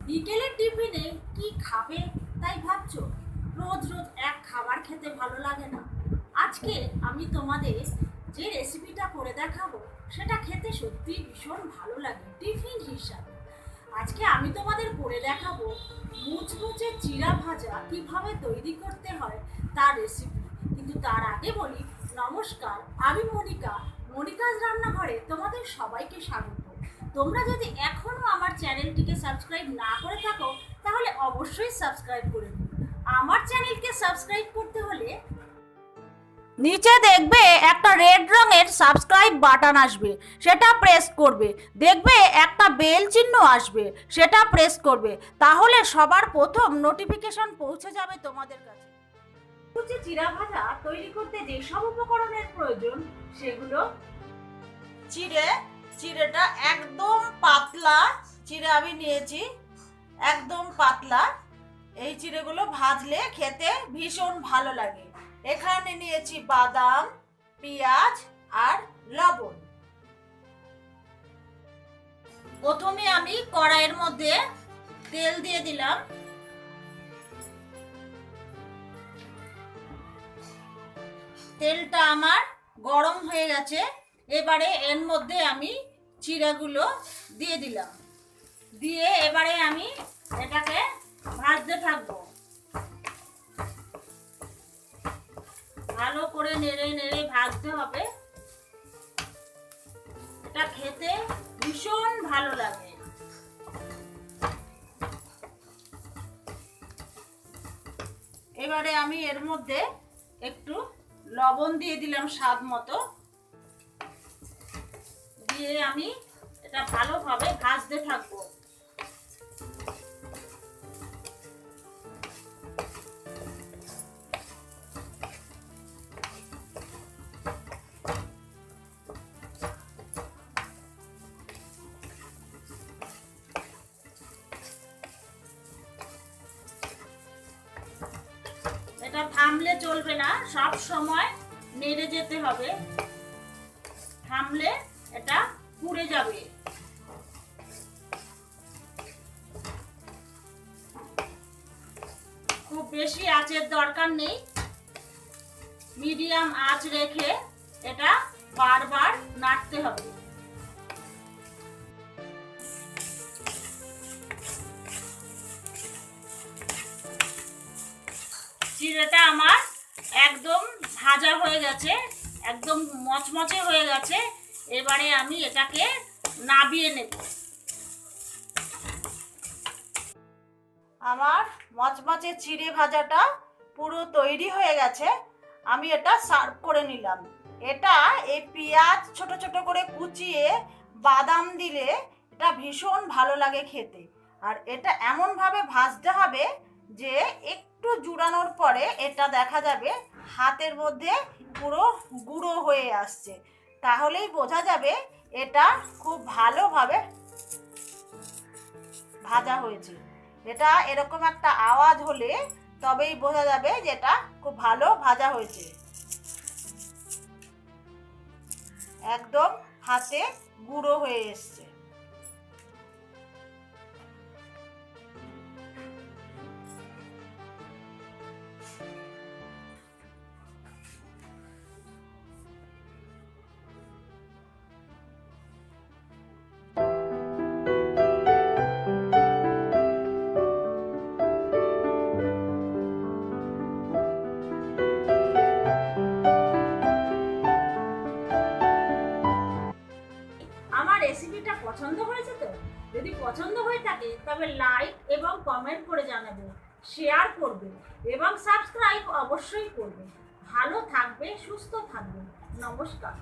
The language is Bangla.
বিকেলের টিফিনে কি খাবে তাই ভাবছো? রোজ রোজ এক খাবার খেতে ভালো লাগে না। আজকে আমি তোমাদের যে রেসিপিটা করে দেখাবো সেটা খেতে সত্যি ভীষণ ভালো লাগে টিফিন হিসাবে। আজকে আমি তোমাদের করে দেখাবো মুচমুচে চিড়া ভাজা কিভাবে তৈরি করতে হয় তার রেসিপি। কিন্তু তার আগে বলি, নমস্কার, আমি মনিকাজ রান্নাঘরে তোমাদের সবাইকে স্বাগত। তোমরা যদি এখনো আমার চ্যানেলটিকে সাবস্ক্রাইব না করে থাকো তাহলে অবশ্যই সাবস্ক্রাইব করে দিও। আমার চ্যানেলকে সাবস্ক্রাইব করতে হলে নিচে দেখবে একটা রেড রঙের সাবস্ক্রাইব বাটন আসবে, সেটা প্রেস করবে। দেখবে একটা বেল চিহ্ন আসবে, সেটা প্রেস করবে। তাহলে সবার প্রথম নোটিফিকেশন পৌঁছে যাবে তোমাদের কাছে। চিড়া ভাজা তৈরি করতে যে সব উপকরণের প্রয়োজন সেগুলো: চিড়েটা একদম পাতলা চিড়ে আমি নিয়েছি, একদম পাতলা। এই চিড়েগুলো ভাজলে খেতে ভীষণ ভালো লাগে। এখানে নিয়েছি বাদাম, পেঁয়াজ আর লবণ। প্রথমে আমি কড়াইয়ের মধ্যে তেল দিয়ে দিলাম। তেলটা আমার গরম হয়ে গেছে। এবারে এর মধ্যে আমি চিড়েগুলো দিয়ে দিলাম। দিয়ে এবারে আমি এটাকে ভাজতে থাকবো। ভালো করে নেড়ে নেড়ে ভাজতে হবে। এটা খেতে ভীষণ ভালো লাগে। এবারে আমি এর মধ্যে একটু লবণ দিয়ে দিলাম স্বাদ মতো। দিয়ে আমি এটা ভালোভাবে ভাজতে থাকবো। এটা থামলে চলবে না, সব সময় নেড়ে যেতে হবে। থামলে এটা পুড়ে যাবে। খুব বেশি আঁচের দরকার নেই, মিডিয়াম আঁচ রেখে এটা বারবার নাড়তে হবে। চিড়েটা আমার একদম ভাজা হয়ে গেছে, একদম মচমচে হয়ে গেছে। এবারে আমি এটাকে নাবিয়ে নেব। আমার মচমচে চিড়ে ভাজাটা পুরো তৈরি হয়ে গেছে। আমি এটা সার্ভ করে নিলাম। এটা এই পেঁয়াজ ছোট ছোট করে কুচিয়ে বাদাম দিলে এটা ভীষণ ভালো লাগে খেতে। আর এটা এমনভাবে ভাজতে হবে যে একটু জুড়ানোর পরে এটা দেখা যাবে হাতের মধ্যে পুরো গুঁড়ো হয়ে আসছে। তাহলেই বোঝা যাবে এটা খুব ভালোভাবে ভাজা হয়েছে। এটা এরকম একটা আওয়াজ হলে তবেই বোঝা যাবে যে এটা খুব ভালো ভাজা হয়েছে। একদম হাতে গুঁড়ো হয়ে এসছে। আমার রেসিপিটা পছন্দ হয়েছে তো? যদি পছন্দ হয়ে থাকে তবে লাইক এবং কমেন্ট করে জানাবে, শেয়ার করবে এবং সাবস্ক্রাইব অবশ্যই করবে। ভালো থাকবে, সুস্থ থাকবে। নমস্কার।